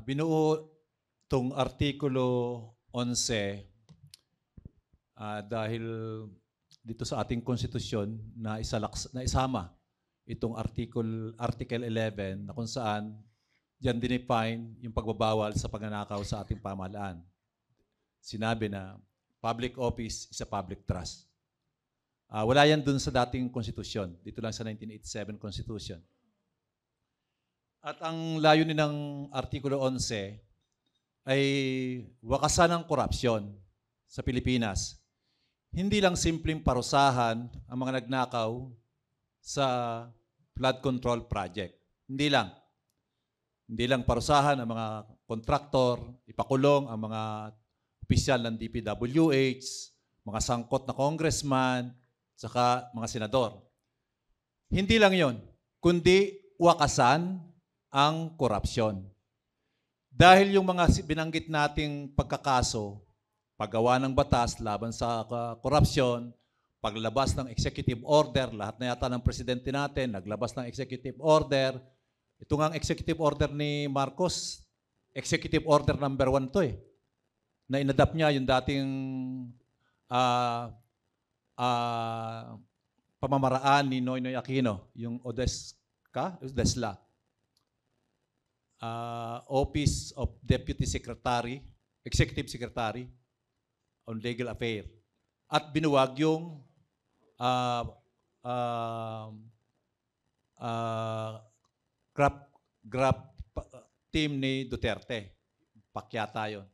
Binuo itong Artikulo 11 dahil dito sa ating konstitusyon na isama itong Article 11 na kung saan diyan dinefine yung pagbabawal sa pagnanakaw sa ating pamahalaan. Sinabi na public office is a public trust. Wala yan dun sa dating konstitusyon. Dito lang sa 1987 Constitution. At ang layunin ng Artikulo 11 ay wakasan ng korupsyon sa Pilipinas. Hindi lang simpleng parusahan ang mga nagnakaw sa flood control project. Hindi lang parusahan ang mga kontraktor, ipakulong ang mga opisyal ng DPWH, mga sangkot na congressman, saka mga senador. Hindi lang yon, kundi wakasan ang korupsyon. Dahil yung mga binanggit nating pagkakaso, paggawa ng batas laban sa korupsyon, paglabas ng executive order, lahat na yata ng presidente natin naglabas ng executive order. Ito nga ang executive order ni Marcos, executive order number 1 to na inadapt niya yung dating pamamaraan ni Noynoy Aquino, yung ODESLA. Office of Deputy Secretary, Executive Secretary on Legal Affairs. At binuwag yung grab team ni Duterte. Pakyata yun.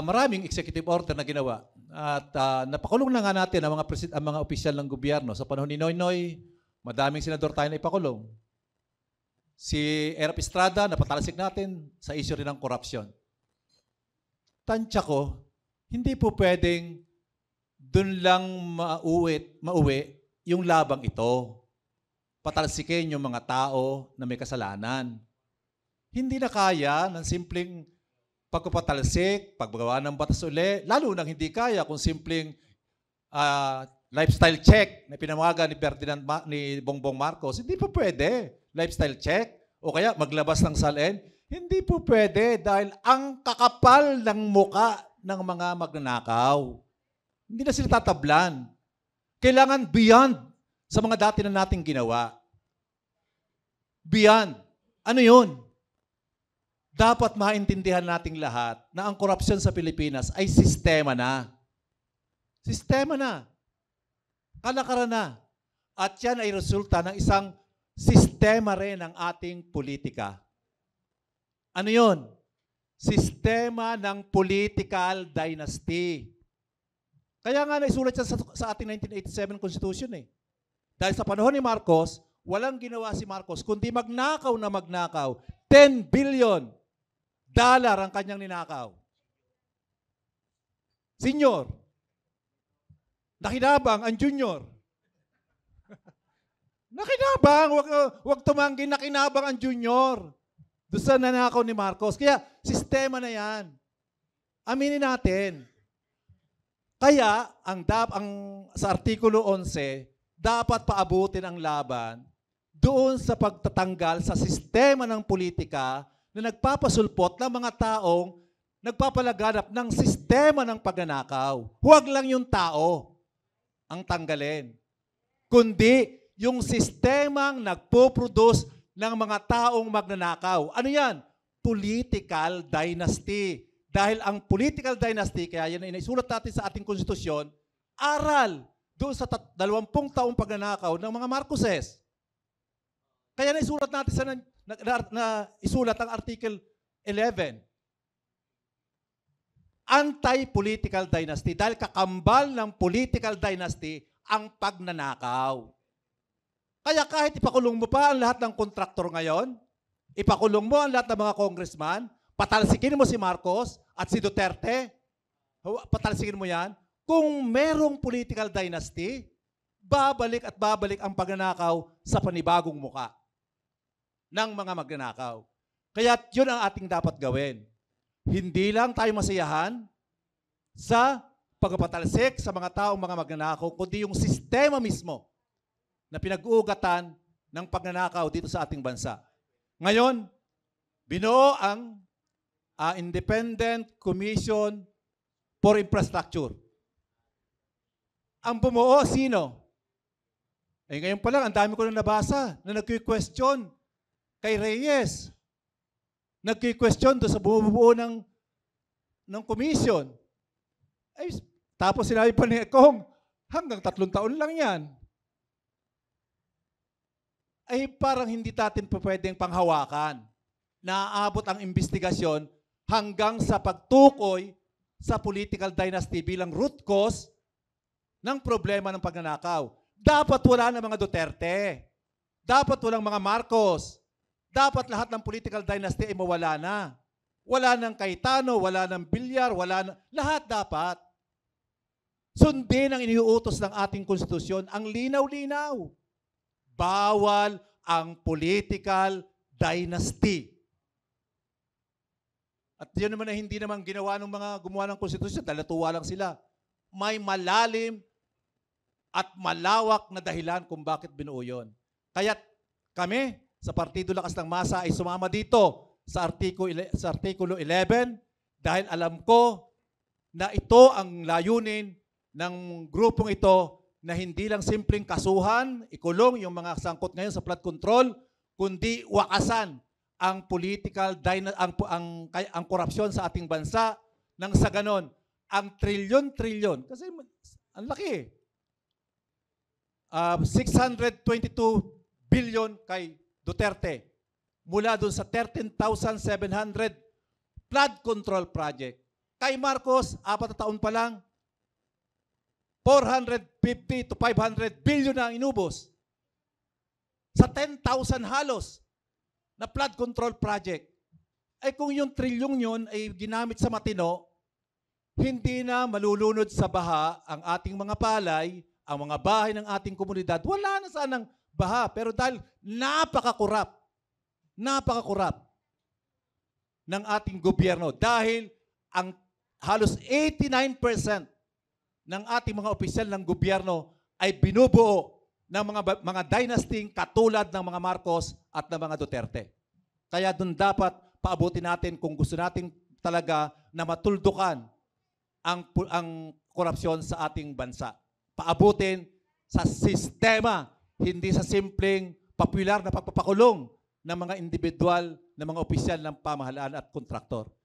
Maraming executive order na ginawa. At napakulong na nga natin ang mga opisyal ng gobyerno. Sa panahon ni Noynoy, madaming senador tayo na ipakulong. Si Erap Estrada, napatalsik natin sa issue rin ng korupsyon. Tansya ko, hindi po pwedeng dun lang mauwi yung labang ito. Patalsikin yung mga tao na may kasalanan. Hindi na kaya ng simpleng pagpapatalsik, paggawa ng batas uli, lalo nang hindi kaya kung simpleng lifestyle check na pinamaga ni Bongbong Marcos. Hindi po pwede. Lifestyle check o kaya maglabas ng salin. Hindi po pwede dahil ang kakapal ng muka ng mga magnanakaw. Hindi na sila tatablan. Kailangan beyond sa mga dati na nating ginawa. Beyond. Ano yun? Dapat maintindihan nating lahat na ang korupsyon sa Pilipinas ay sistema na. Sistema na. Kalakaran na. At yan ay resulta ng isang sistema rin ng ating politika. Ano yun? Sistema ng political dynasty. Kaya nga naisulat yan sa ating 1987 Constitution Dahil sa panahon ni Marcos, walang ginawa si Marcos kundi magnakaw na magnakaw. $10 billion ang kanyang ninakaw. Senior. Nakinabang ang junior. Nakinabang. Huwag tumanggi. Nakinabang ang junior. Doon sa nanakaw ni Marcos. Kaya, sistema na yan. Aminin natin. Kaya, sa Artikulo 11, dapat paabutin ang laban doon sa pagtatanggal sa sistema ng politika na nagpapasulpot ng mga taong nagpapalaganap ng sistema ng pagnanakaw. Huwag lang yung tao ang tanggalin, kundi yung sistemang nagpo-produce ng mga taong magnanakaw. Ano yan? Political dynasty. Dahil ang political dynasty, kaya yan ay naisulat natin sa ating konstitusyon, aral doon sa 20 taong pagnanakaw ng mga Marcoses. Kaya naisulat natin sa isulat ang Article 11. Anti-political dynasty. Dahil kakambal ng political dynasty ang pagnanakaw. Kaya kahit ipakulong mo pa ang lahat ng kontraktor ngayon, ipakulong mo ang lahat ng mga congressman, patalsikin mo si Marcos at si Duterte, patalsikin mo yan, kung merong political dynasty, babalik at babalik ang pagnanakaw sa panibagong muka ng mga magnanakaw. Kaya yun ang ating dapat gawin. Hindi lang tayo masiyahan sa pagpapatalsik sa mga taong mga magnanakaw, kundi yung sistema mismo na pinag-uugatan ng pagnanakaw dito sa ating bansa. Ngayon, binuo ang Independent Commission for Infrastructure. Ang bumuo, sino? Eh ngayon pa lang, ang dami ko nang nabasa na nag-question kay Reyes. Nag-question doon sa bumubuo ng commission. Ay, tapos sinabi pa ni Kong, hanggang 3 taon lang yan. Ay parang hindi natin pa pwedeng panghawakan. Naaabot ang investigasyon hanggang sa pagtukoy sa political dynasty bilang root cause ng problema ng pagnanakaw. Dapat wala na mga Duterte. Dapat walang mga Marcos. Dapat lahat ng political dynasty ay mawala na. Wala ng Cayetano, wala ng Villar, wala na. Lahat dapat. Sundin ang iniuutos ng ating konstitusyon. Ang linaw-linaw. Bawal ang political dynasty. At yun naman na hindi naman ginawa ng mga gumawa ng konstitusyon, talatuwa lang sila. May malalim at malawak na dahilan kung bakit binuo yun. Kaya't kami, sa Partido Lakas ng Masa, ay sumama dito sa Artikulo 11 dahil alam ko na ito ang layunin ng grupong ito na hindi lang simpleng kasuhan, ikulong yung mga sangkot ngayon sa flood control, kundi wakasan ang ang korupsyon sa ating bansa nang sa ganon, ang trilyon-trilyon, kasi ang laki 622 billion kay Duterte mula doon sa 13,700 flood control project. Kay Marcos, 4 na taon pa lang, 450 to 500 billion na ang inubos. Sa 10,000 halos na flood control project. Ay kung yung trilyong yun ay ginamit sa matino, hindi na malulunod sa baha ang ating mga palay, ang mga bahay ng ating komunidad. Wala na sanang baha. Pero dahil napaka-kurap ng ating gobyerno, dahil ang halos 89% ng ating mga opisyal ng gobyerno ay binubuo ng mga dynasty katulad ng mga Marcos at ng mga Duterte. Kaya doon dapat paabutin natin kung gusto natin talaga na matuldukan ang korupsyon sa ating bansa. Paabutin sa sistema, hindi sa simpleng popular na pagpapakulong ng mga individual, ng mga opisyal ng pamahalaan at kontraktor.